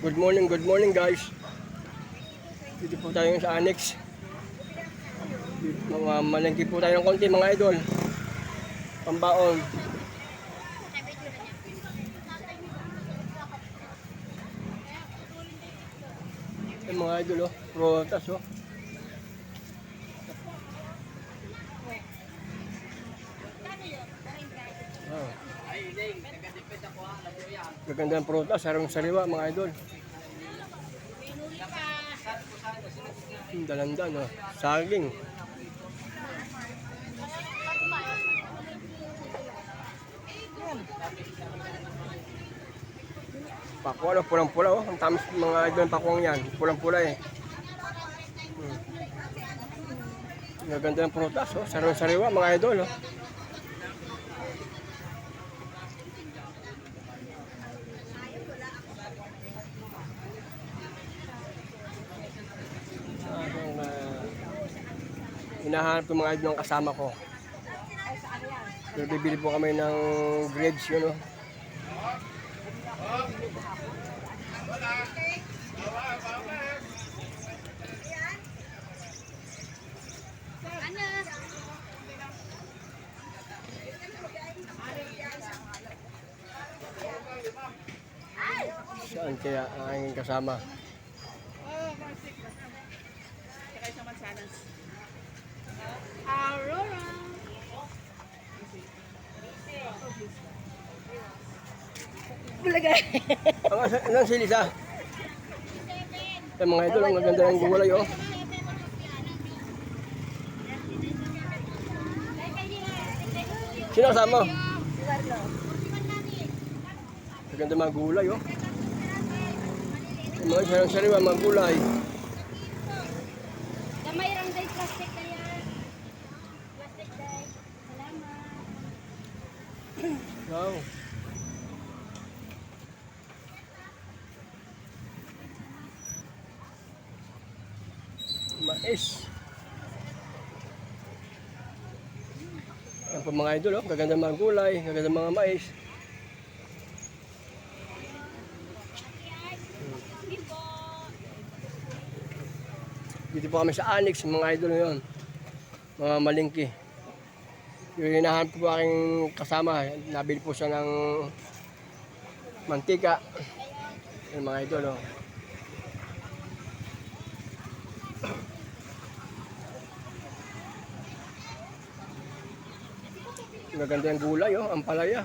Good morning guys. Dito po tayo sa Annex. Malengke po tayo ng konti mga idol. Pambaon. Yung mga idol oh, prutas oh. Ah. Gaganda ng prutas, sarang sariwa mga idol. Dalandan oh, saging. Pakuan oh, pulang-pula oh. Ang tamis mga idol ng pakuang yan. Pulang-pula eh. Gaganda ng prutas oh, sarang sariwa mga idol oh. Hinahanap ko mga idol ng kasama ko. Pero bibili po kami ng grades yun oh. Saan kaya ang aking kasama? Aurora. Bulagay. Anong silis ah? Ay, mga idol, ang gaganda ng gulay oh. Sino kasama? Gaganda mga gulay oh. Mga sarang sariwa mga gulay. Gamay rang day plastic na yan. Plastic day. Salamat. Wow. Mais. Yan po mga idol oh, gaganda mga gulay, gaganda mga mais. Dito po kami sa Annex, mga idol yun. Mga malingki. Yung hinahanap po aking kasama, nabili po siya ng mantika. Yung mga idol, oh. Maganda yung gulay, oh, ang palaya.